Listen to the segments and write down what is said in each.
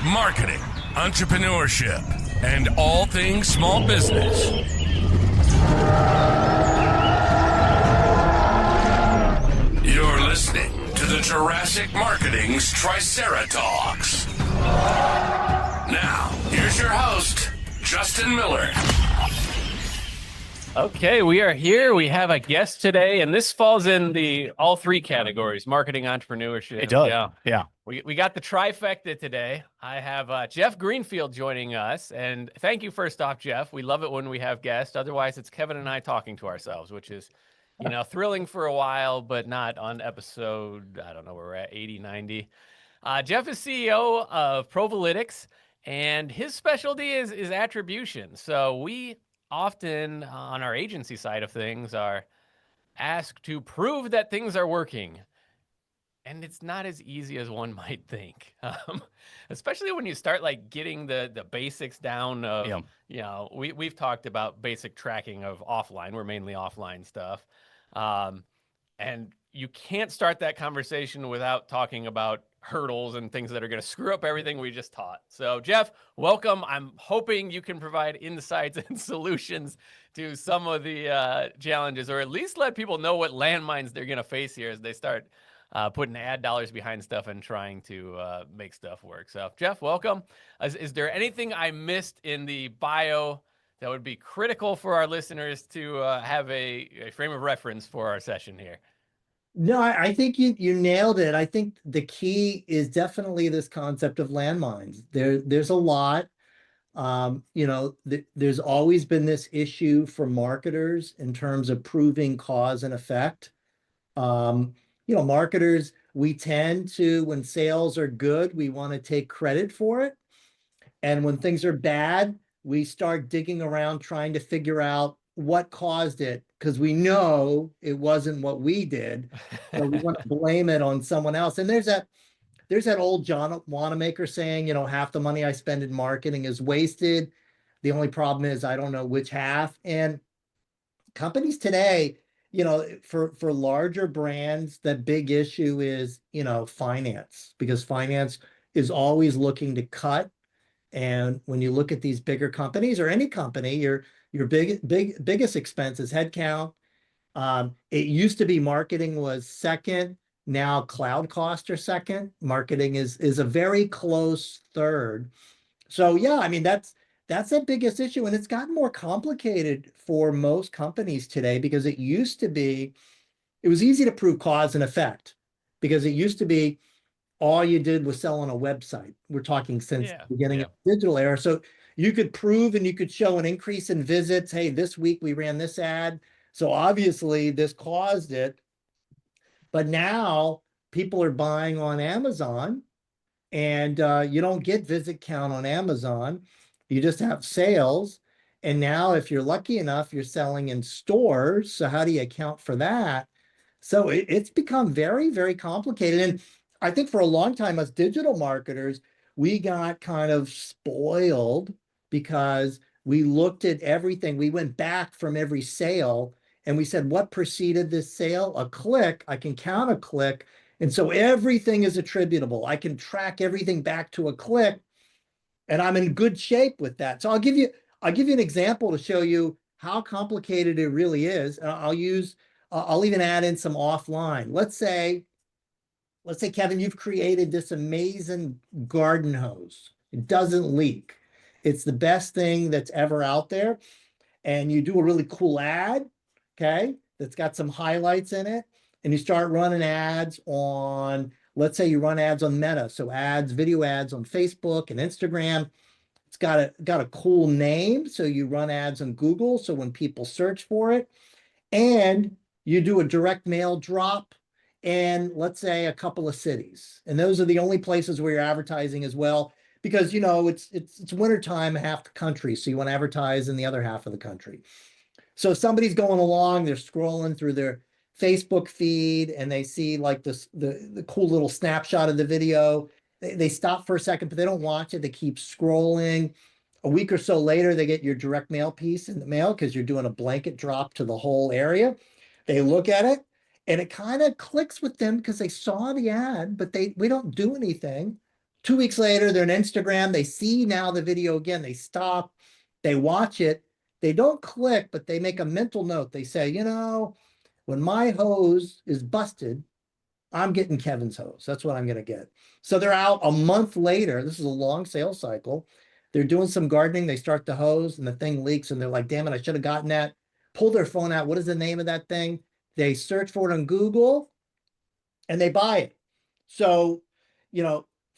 marketing, entrepreneurship, and all things small business. You're listening to the Jurassic Marketing's Triceratops. Now, here's your host, Justin Miller. Okay, we are here. We have a guest today, and this falls in the all three categories: marketing, entrepreneurship. It does. Yeah. We got the trifecta today. I have Jeff Greenfield joining us, and thank you first off, Jeff. We love it when we have guests. Otherwise, it's Kevin and I talking to ourselves, which is, thrilling for a while, but not on episode, I don't know, we're at 80, 90. Jeff is CEO of ProvaLytics, and his specialty is attribution. So we often on our agency side of things are asked to prove that things are working. And it's not as easy as one might think, especially when you start getting the basics down of, we've talked about basic tracking of offline. We're mainly offline stuff. And you can't start that conversation without talking about hurdles and things that are going to screw up everything we just taught. So Jeff, welcome. I'm hoping you can provide insights and solutions to some of the challenges, or at least let people know what landmines they're going to face here as they start putting ad dollars behind stuff and trying to make stuff work. So Jeff, welcome. Is there anything I missed in the bio that would be critical for our listeners to have a frame of reference for our session here? No, I think you nailed it. I think the key is definitely this concept of landmines. There's a lot. There's always been this issue for marketers in terms of proving cause and effect. Marketers, we tend to, when sales are good, we want to take credit for it. And when things are bad, we start digging around trying to figure out what caused it, because we know it wasn't what we did. So we want to blame it on someone else. And there's that old John Wanamaker saying, half the money I spend in marketing is wasted. The only problem is I don't know which half. And companies today, for larger brands, that big issue is, finance, because finance is always looking to cut. And when you look at these bigger companies or any company, your biggest expense is headcount. It used to be marketing was second. Now cloud costs are second. Marketing is a very close third. So yeah, that's the biggest issue, and it's gotten more complicated for most companies today, because it was easy to prove cause and effect, because it used to be all you did was sell on a website. We're talking since the beginning of the digital era. So you could prove and you could show an increase in visits. Hey, this week we ran this ad, so obviously this caused it. But now people are buying on Amazon, and you don't get visit count on Amazon. You just have sales. And now if you're lucky enough, you're selling in stores. So how do you account for that? So it's become very, very complicated. And I think for a long time, as digital marketers, we got kind of spoiled because we looked at everything. We went back from every sale and we said, what preceded this sale? A click. I can count a click. And so everything is attributable. I can track everything back to a click, and I'm in good shape with that. So I'll give you an example to show you how complicated it really is. And I'll even add in some offline. Let's say, Kevin, you've created this amazing garden hose. It doesn't leak. It's the best thing that's ever out there. And you do a really cool ad, okay, that's got some highlights in it. And you start running ads on, let's say you run ads on Meta. So video ads on Facebook and Instagram. It's got a cool name. So you run ads on Google. So when people search for it, and you do a direct mail drop, and let's say a couple of cities, and those are the only places where you're advertising as well, because it's wintertime in half the country, so you want to advertise in the other half of the country. So somebody's going along, they're scrolling through their Facebook feed, and they see the cool little snapshot of the video. They stop for a second, but they don't watch it. They keep scrolling. A week or so later, they get your direct mail piece in the mail, because you're doing a blanket drop to the whole area. They look at it, and it kind of clicks with them because they saw the ad, but we don't do anything. 2 weeks later, they're on Instagram. They see now the video again. They stop, they watch it. They don't click, but they make a mental note. They say, when my hose is busted, I'm getting Kevin's hose. That's what I'm going to get. So they're out a month later. This is a long sales cycle. They're doing some gardening. They start the hose and the thing leaks and they're like, damn it, I should have gotten that. Pull their phone out. What is the name of that thing? They search for it on Google and they buy it. So,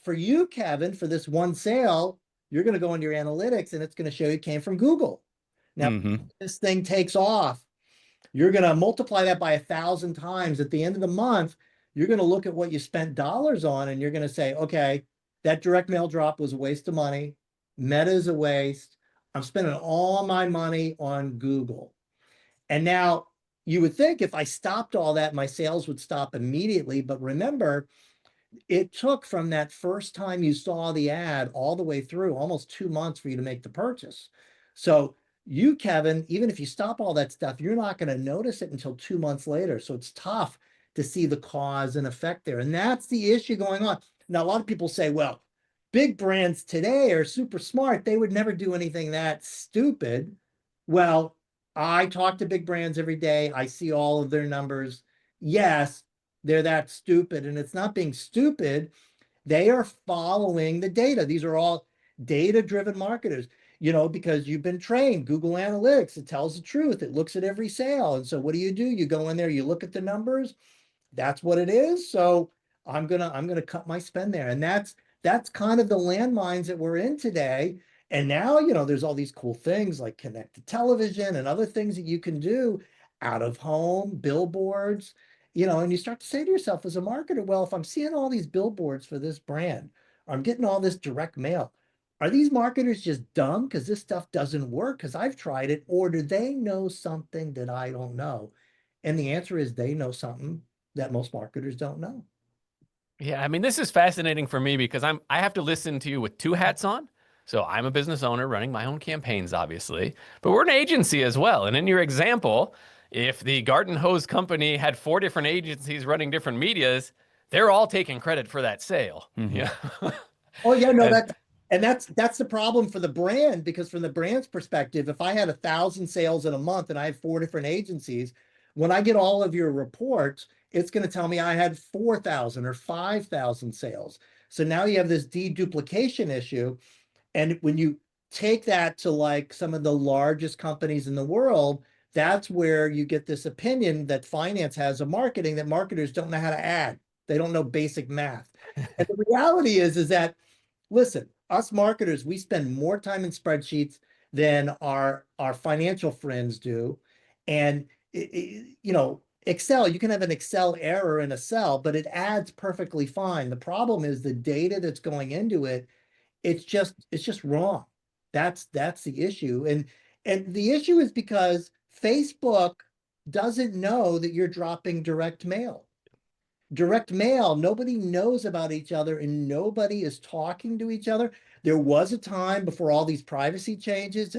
for you, Kevin, for this one sale, you're going to go into your analytics and it's going to show you it came from Google. Now, this thing takes off. You're going to multiply that by 1,000 times. At the end of the month, you're going to look at what you spent dollars on and you're going to say, okay, that direct mail drop was a waste of money. Meta is a waste. I'm spending all my money on Google. And now you would think if I stopped all that, my sales would stop immediately. But remember, it took from that first time you saw the ad all the way through almost 2 months for you to make the purchase. So you, Kevin, even if you stop all that stuff, you're not going to notice it until 2 months later. So it's tough to see the cause and effect there. And that's the issue going on. Now, a lot of people say, well, big brands today are super smart. They would never do anything that stupid. Well, I talk to big brands every day. I see all of their numbers. Yes, they're that stupid. And it's not being stupid. They are following the data. These are all data-driven marketers, because you've been trained. Google Analytics, it tells the truth. It looks at every sale. And so what do? You go in there, you look at the numbers. That's what it is. So I'm gonna cut my spend there. And that's kind of the landmines that we're in today. And now, there's all these cool things like connected television and other things that you can do out of home, billboards, and you start to say to yourself as a marketer, well, if I'm seeing all these billboards for this brand, or I'm getting all this direct mail, are these marketers just dumb because this stuff doesn't work because I've tried it, or do they know something that I don't know? And the answer is they know something that most marketers don't know. Yeah, I mean, this is fascinating for me because I have to listen to you with two hats on. So I'm a business owner running my own campaigns, obviously, but we're an agency as well. And in your example, if the garden hose company had 4 different agencies running different medias, they're all taking credit for that sale. Yeah. Oh yeah, no, that's the problem for the brand, because from the brand's perspective, if I had 1,000 sales in a month and I have 4 different agencies, when I get all of your reports, it's going to tell me I had 4,000 or 5,000 sales. So now you have this deduplication issue. And when you take that to like some of the largest companies in the world, that's where you get this opinion that finance has of marketing, that marketers don't know how to add. They don't know basic math. And the reality is that, listen, us marketers, we spend more time in spreadsheets than our financial friends do. And, Excel, you can have an Excel error in a cell, but it adds perfectly fine. The problem is the data that's going into it. It's just wrong. That's the issue. And the issue is because Facebook doesn't know that you're dropping direct mail. Direct mail, nobody knows about each other and nobody is talking to each other. There was a time before all these privacy changes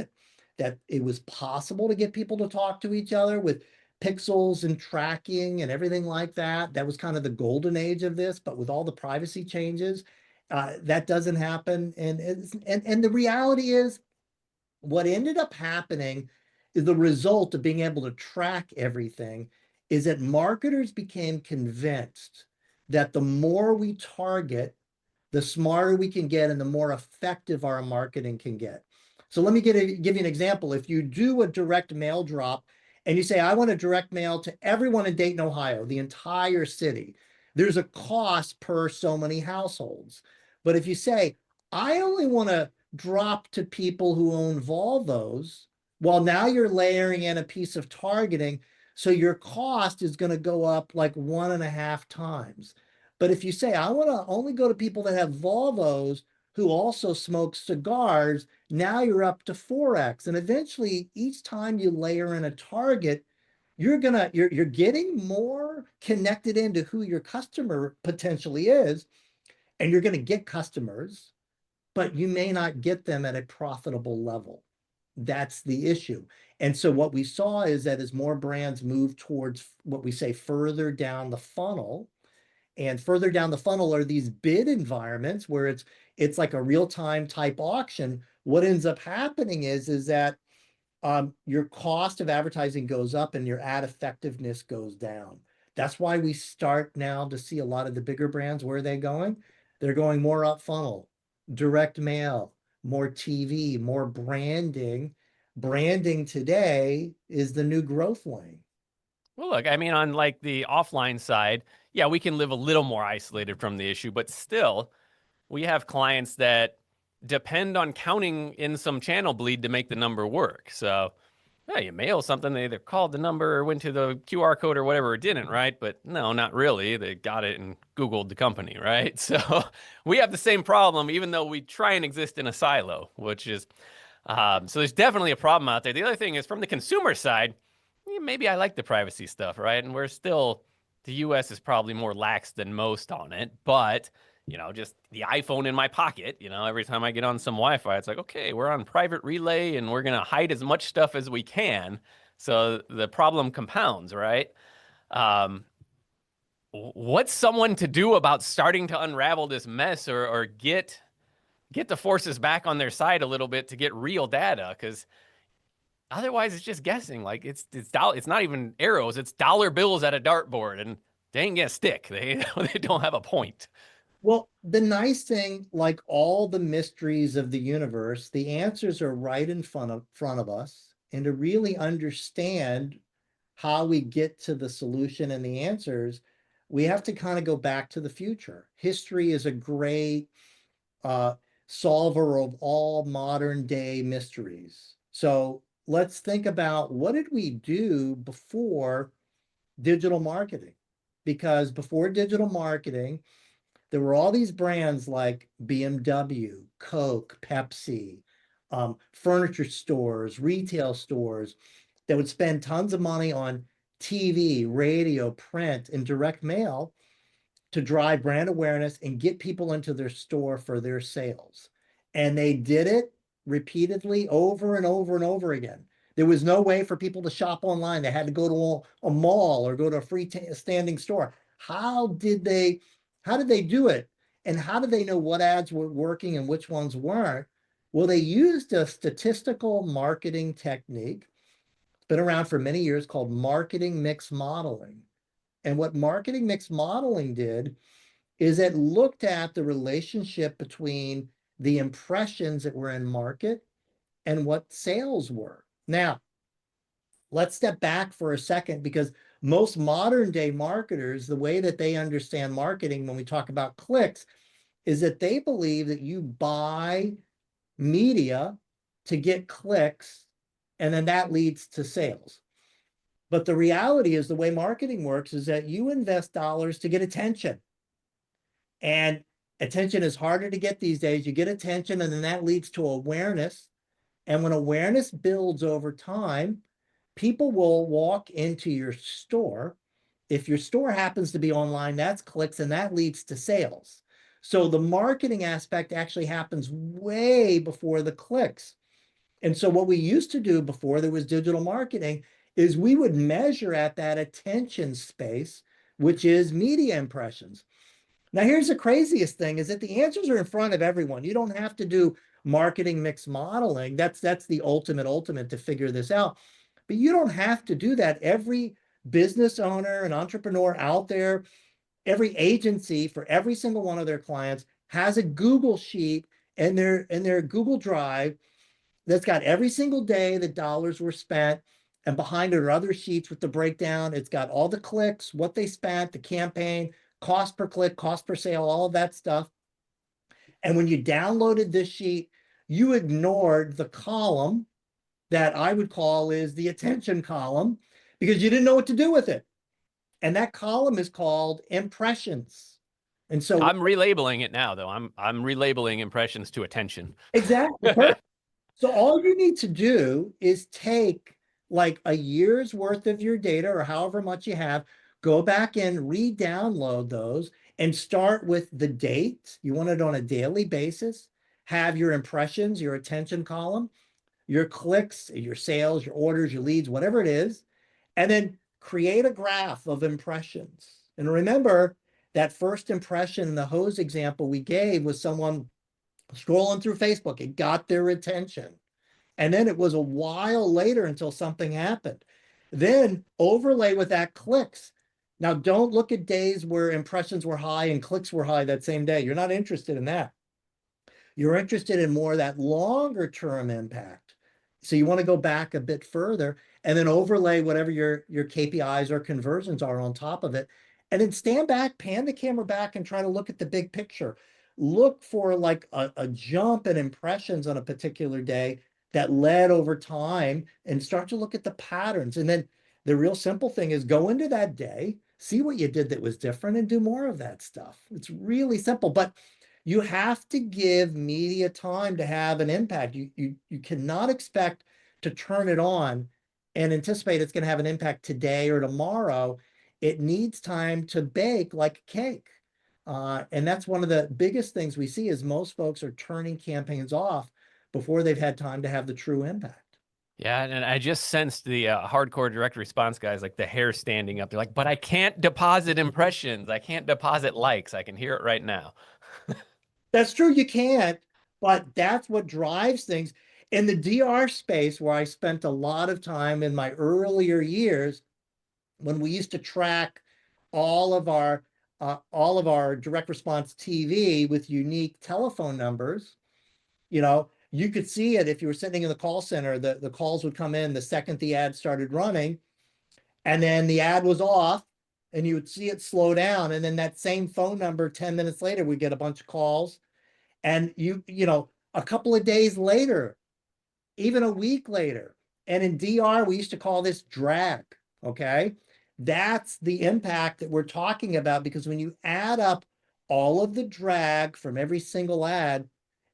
that it was possible to get people to talk to each other with pixels and tracking and everything like that. That was kind of the golden age of this, but with all the privacy changes, that doesn't happen. And the reality is, what ended up happening is the result of being able to track everything is that marketers became convinced that the more we target, the smarter we can get and the more effective our marketing can get. So let me give you an example. If you do a direct mail drop and you say, I want to direct mail to everyone in Dayton, Ohio, the entire city, there's a cost per so many households. But if you say, I only want to drop to people who own Volvos, well, now you're layering in a piece of targeting. So your cost is going to go up like 1.5 times. But if you say, I want to only go to people that have Volvos who also smoke cigars, now you're up to 4x. And eventually, each time you layer in a target, you're getting more connected into who your customer potentially is, and you're going to get customers, but you may not get them at a profitable level. That's the issue. And so what we saw is that as more brands move towards what we say further down the funnel, And further down the funnel are these bid environments where it's like a real-time type auction. What ends up happening is that your cost of advertising goes up and your ad effectiveness goes down. That's why we start now to see a lot of the bigger brands. Where are they going? They're going more up funnel, direct mail, more TV, more branding. Branding today is the new growth lane. Well, look, I mean, on like the offline side, yeah, we can live a little more isolated from the issue, but still, we have clients that depend on counting in some channel bleed to make the number work. So, yeah, you mail something, they either called the number or went to the QR code or whatever, it didn't, right? But no, not really. They got it and Googled the company, right? So we have the same problem, even though we try and exist in a silo, which is, so there's definitely a problem out there. The other thing is from the consumer side, maybe I like the privacy stuff, right? And we're still, the US is probably more lax than most on it, but just the iPhone in my pocket, every time I get on some Wi-Fi, it's like, okay, we're on private relay and we're going to hide as much stuff as we can. So the problem compounds, right? What's someone to do about starting to unravel this mess or get the forces back on their side a little bit to get real data? Because otherwise, it's just guessing. Like it's not even arrows; it's dollar bills at a dartboard, and they ain't gonna stick. They don't have a point. Well, the nice thing, like all the mysteries of the universe, the answers are right in front of us. And to really understand how we get to the solution and the answers, we have to kind of go back to the future. History is a great solver of all modern day mysteries. So let's think about, what did we do before digital marketing? Because before digital marketing, there were all these brands like BMW, Coke, Pepsi, furniture stores, retail stores that would spend tons of money on TV, radio, print, and direct mail to drive brand awareness and get people into their store for their sales. And they did it repeatedly over and over and over again. There was no way for people to shop online. They had to go to a mall or go to a freestanding store. How did they do it? And how did they know what ads were working and which ones weren't? Well, they used a statistical marketing technique. It's been around for many years, called marketing mix modeling. And what marketing mix modeling did is it looked at the relationship between the impressions that were in market and what sales were. Now, let's step back for a second, because most modern day marketers, the way that they understand marketing when we talk about clicks, is that they believe that you buy media to get clicks, and then that leads to sales. But the reality is, the way marketing works is that you invest dollars to get attention. And attention is harder to get these days. You get attention, and then that leads to awareness. And when awareness builds over time, people will walk into your store. If your store happens to be online, that's clicks, and that leads to sales. So the marketing aspect actually happens way before the clicks. And so what we used to do before there was digital marketing is we would measure at that attention space, which is media impressions. Now, here's the craziest thing, is that the answers are in front of everyone. You don't have to do marketing mix modeling. That's the ultimate to figure this out. But you don't have to do that. Every business owner and entrepreneur out there, every agency for every single one of their clients has a Google sheet in their Google Drive that's got every single day the dollars were spent. And behind it are other sheets with the breakdown. It's got all the clicks, what they spent, the campaign, cost per click, cost per sale, all of that stuff. And when you downloaded this sheet, you ignored the column that I would call is the attention column, because you didn't know what to do with it. And that column is called impressions. And so I'm relabeling it now, though. I'm relabeling impressions to attention. exactly. So all you need to do is take like a year's worth of your data, or however much you have, go back and re-download those and start with the date. You want it on a daily basis. Have your impressions, your attention column, your clicks, your sales, your orders, your leads, whatever it is, and then create a graph of impressions. And remember, that first impression in the hose example we gave was someone scrolling through Facebook. It got their attention. And then it was a while later until something happened. Then overlay with that clicks. Now, don't look at days where impressions were high and clicks were high that same day. You're not interested in that. You're interested in more of that longer term impact. So you want to go back a bit further and then overlay whatever your KPIs or conversions are on top of it. And then stand back, pan the camera back and try to look at the big picture. Look for like a jump in impressions on a particular day that led over time and start to look at the patterns. And then the real simple thing is go into that day, see what you did that was different and do more of that stuff. It's really simple, but you have to give media time to have an impact. You cannot expect to turn it on and anticipate it's going to have an impact today or tomorrow. It needs time to bake like a cake. And that's one of the biggest things we see is most folks are turning campaigns off before they've had time to have the true impact. Yeah, and I just sensed the hardcore direct response guys, like the hair standing up. They're like, but I can't deposit impressions. I can't deposit likes. I can hear it right now. That's true, you can't, but that's what drives things. In the DR space, where I spent a lot of time in my earlier years, when we used to track all of our direct response TV with unique telephone numbers, you could see it if you were sitting in the call center. The calls would come in the second the ad started running, and then the ad was off, and you would see it slow down. And then that same phone number 10 minutes later, we get a bunch of calls. And a couple of days later, even a week later, and in DR, we used to call this drag, okay? That's the impact that we're talking about, because when you add up all of the drag from every single ad,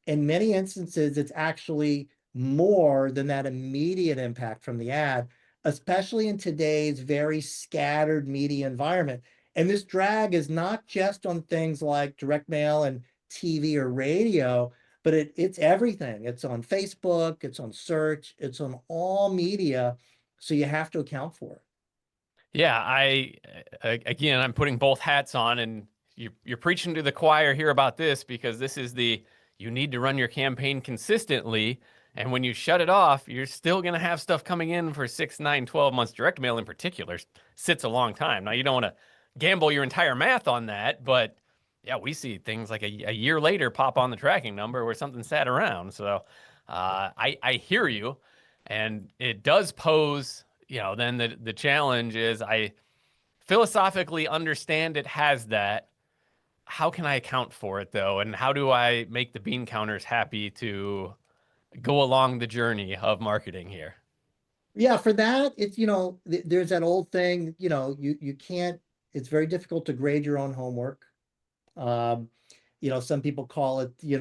in many instances, it's actually more than that immediate impact from the ad, especially in today's very scattered media environment. And this drag is not just on things like direct mail and TV or radio, but it's everything. It's on Facebook, it's on search, it's on all media. So you have to account for it. Yeah, again, I'm putting both hats on, and you're preaching to the choir here about this, because this is you need to run your campaign consistently. And when you shut it off, you're still going to have stuff coming in for 6, 9, 12 months. Direct mail in particular sits a long time. Now, you don't want to gamble your entire math on that, but yeah, we see things like a year later pop on the tracking number where something sat around. So I hear you, and it does pose, then the challenge is I philosophically understand it has that. How can I account for it though? And how do I make the bean counters happy to go along the journey of marketing here? Yeah, for that, it's, there's that old thing, you can't, it's very difficult to grade your own homework. Um, some people call it, you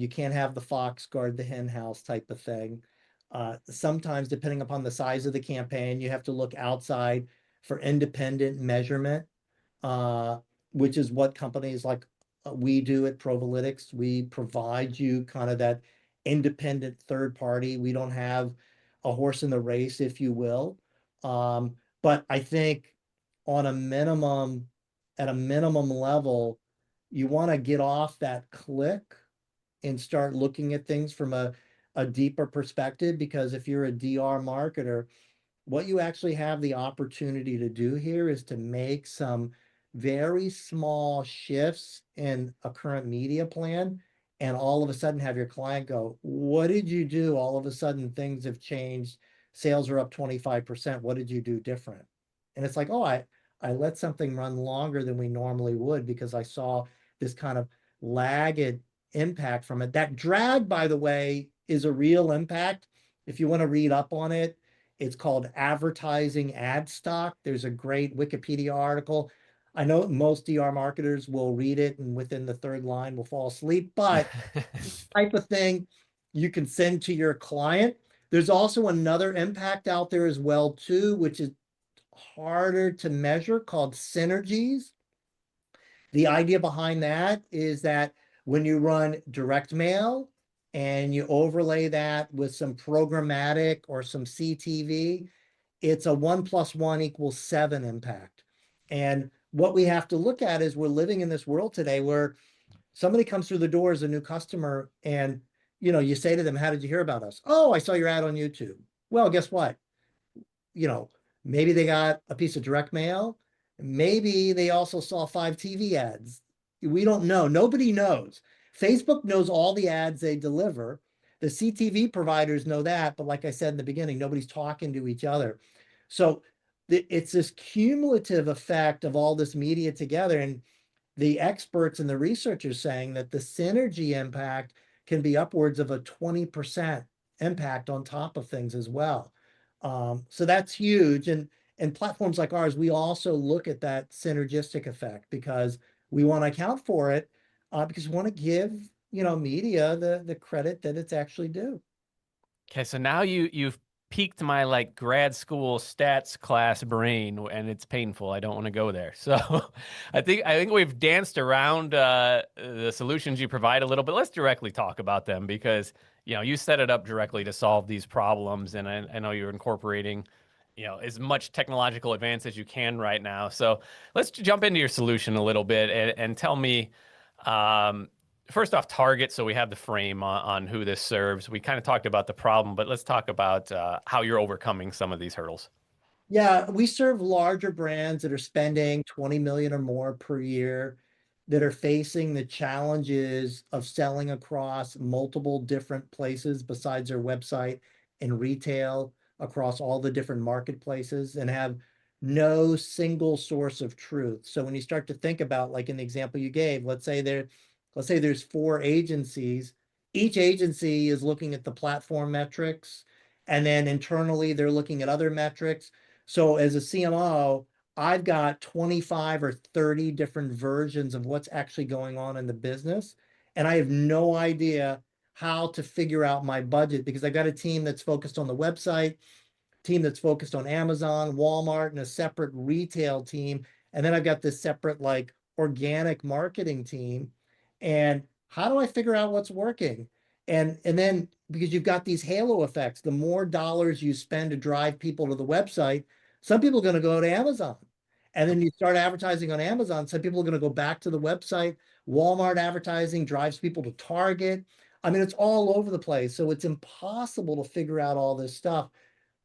can't have the fox guard the hen house type of thing. Sometimes, depending upon the size of the campaign, you have to look outside for independent measurement, uh, which is what companies like we do at ProvaLytics. We provide you kind of that independent third party. We don't have a horse in the race, if you will. But I think on at a minimum level, you want to get off that click and start looking at things from a deeper perspective, because if you're a DR marketer, what you actually have the opportunity to do here is to make some very small shifts in a current media plan, and all of a sudden have your client go, what did you do? All of a sudden things have changed. Sales are up 25%. What did you do different? And it's like, oh, I let something run longer than we normally would because I saw this kind of lagged impact from it. That drag, by the way, is a real impact. If you want to read up on it, it's called advertising ad stock. There's a great Wikipedia article. I know most DR marketers will read it and within the third line will fall asleep, but type of thing you can send to your client. There's also another impact out there as well too, which is harder to measure, called synergies. The idea behind that is that when you run direct mail and you overlay that with some programmatic or some CTV, it's a 1 + 1 = 7 impact. And what we have to look at is we're living in this world today where somebody comes through the door as a new customer and, you say to them, how did you hear about us? Oh, I saw your ad on YouTube. Well, guess what? You know, maybe they got a piece of direct mail. Maybe they also saw 5 TV ads. We don't know. Nobody knows. Facebook knows all the ads they deliver. The CTV providers know that, but like I said in the beginning, nobody's talking to each other. So it's this cumulative effect of all this media together. And the experts and the researchers saying that the synergy impact can be upwards of a 20% impact on top of things as well. So that's huge. And platforms like ours, we also look at that synergistic effect because we want to account for it, because we want to give, media the credit that it's actually due. Okay, so now you've piqued my like grad school stats class brain, and it's painful. I don't want to go there. So I think we've danced around the solutions you provide a little bit. Let's directly talk about them because you set it up directly to solve these problems, and I know you're incorporating as much technological advance as you can right now. So let's jump into your solution a little bit and tell me. First off, target, so we have the frame on who this serves. We kind of talked about the problem, but let's talk about how you're overcoming some of these hurdles. Yeah, we serve larger brands that are spending 20 million or more per year, that are facing the challenges of selling across multiple different places besides their website and retail across all the different marketplaces and have no single source of truth. So when you start to think about, like in the example you gave, let's say there's 4 agencies. Each agency is looking at the platform metrics, and then internally they're looking at other metrics. So as a CMO, I've got 25 or 30 different versions of what's actually going on in the business. And I have no idea how to figure out my budget because I've got a team that's focused on the website, team that's focused on Amazon, Walmart, and a separate retail team. And then I've got this separate like organic marketing team. And how do I figure out what's working? And then because you've got these halo effects, the more dollars you spend to drive people to the website, some people are going to go to Amazon. And then you start advertising on Amazon, some people are going to go back to the website. Walmart advertising drives people to Target. I mean, it's all over the place. So it's impossible to figure out all this stuff.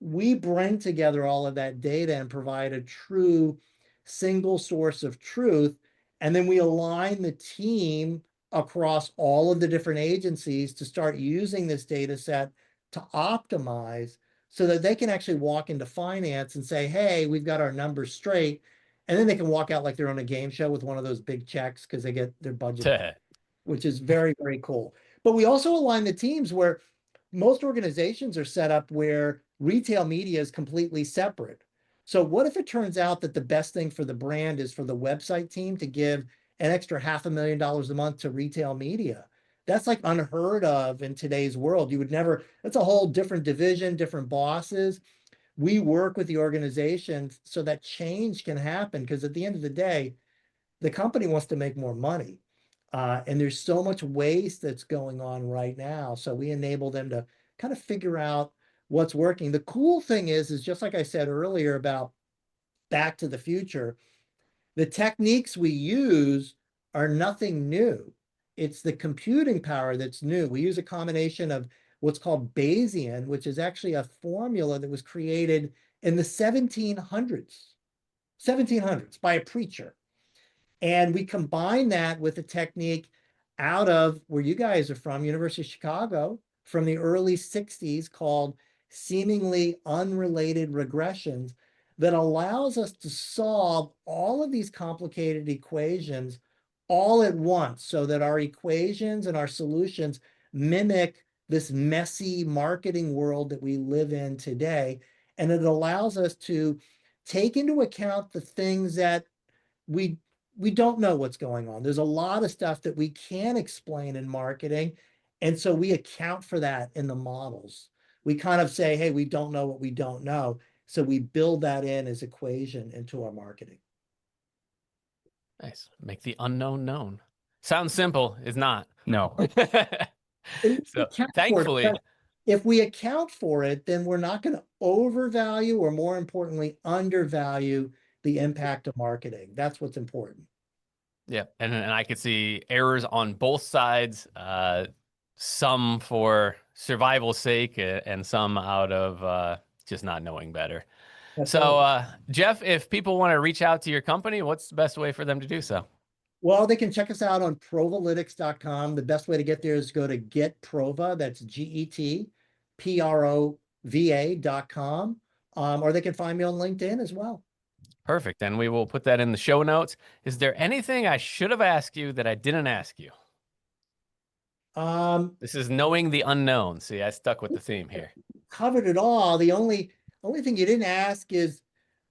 We bring together all of that data and provide a true single source of truth. And then we align the team across all of the different agencies to start using this data set to optimize so that they can actually walk into finance and say, hey, we've got our numbers straight. And then they can walk out like they're on a game show with one of those big checks because they get their budget, which is very, very cool. But we also align the teams where most organizations are set up where retail media is completely separate. So what if it turns out that the best thing for the brand is for the website team to give an extra $500,000 a month to retail media? That's like unheard of in today's world. You would never, that's a whole different division, different bosses. We work with the organization so that change can happen because at the end of the day, the company wants to make more money. And there's so much waste that's going on right now. So we enable them to kind of figure out what's working. The cool thing is just like I said earlier about Back to the Future, the techniques we use are nothing new. It's the computing power that's new. We use a combination of what's called Bayesian, which is actually a formula that was created in the 1700s by a preacher. And we combine that with a technique out of where you guys are from, University of Chicago, from the early 60s called seemingly unrelated regressions that allows us to solve all of these complicated equations all at once so that our equations and our solutions mimic this messy marketing world that we live in today. And it allows us to take into account the things that we don't know what's going on. There's a lot of stuff that we can't explain in marketing. And so we account for that in the models. We kind of say, hey, we don't know what we don't know. So we build that in as equation into our marketing. Nice. Make the unknown known. Sounds simple, is not. No. So thankfully, if we account for it, then we're not going to overvalue or more importantly, undervalue the impact of marketing. That's what's important. Yeah, and I could see errors on both sides, some for survival's sake and some out of just not knowing better. That's So, right. Jeff, if people want to reach out to your company, what's the best way for them to do so? Well, they can check us out on ProvaLytics.com. The best way to get there is go to GetProva, that's GetProva.com, or they can find me on LinkedIn as well. Perfect. And we will put that in the show notes. Is there anything I should have asked you that I didn't ask you? This is knowing the unknown. See, I stuck with the theme here. Covered it all. The only thing you didn't ask is,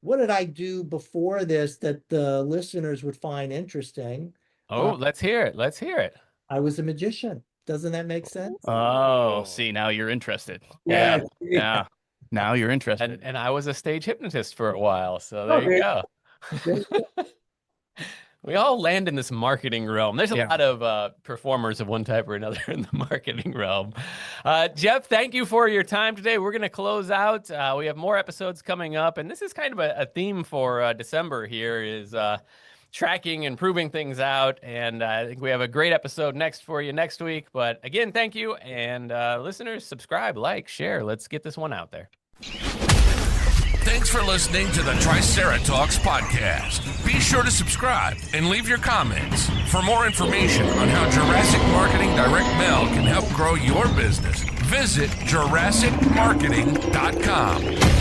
what did I do before this that the listeners would find interesting? Oh, let's hear it. Let's hear it. I was a magician. Doesn't that make sense? Oh, see, now you're interested. Yeah. Yeah. Now you're interested. And I was a stage hypnotist for a while. So Oh, there you go. there you go. We all land in this marketing realm. There's a Yeah. lot of performers of one type or another in the marketing realm. Jeff, thank you for your time today. We're going to close out. We have more episodes coming up, and this is kind of a theme for December here is tracking and proving things out. And I think we have a great episode next for you next week. But again, thank you. And listeners, subscribe, like, share. Let's get this one out there. Thanks for listening to the Triceratops podcast. Be sure to subscribe and leave your comments. For more information on how Jurassic Marketing Direct Mail can help grow your business, visit JurassicMarketing.com.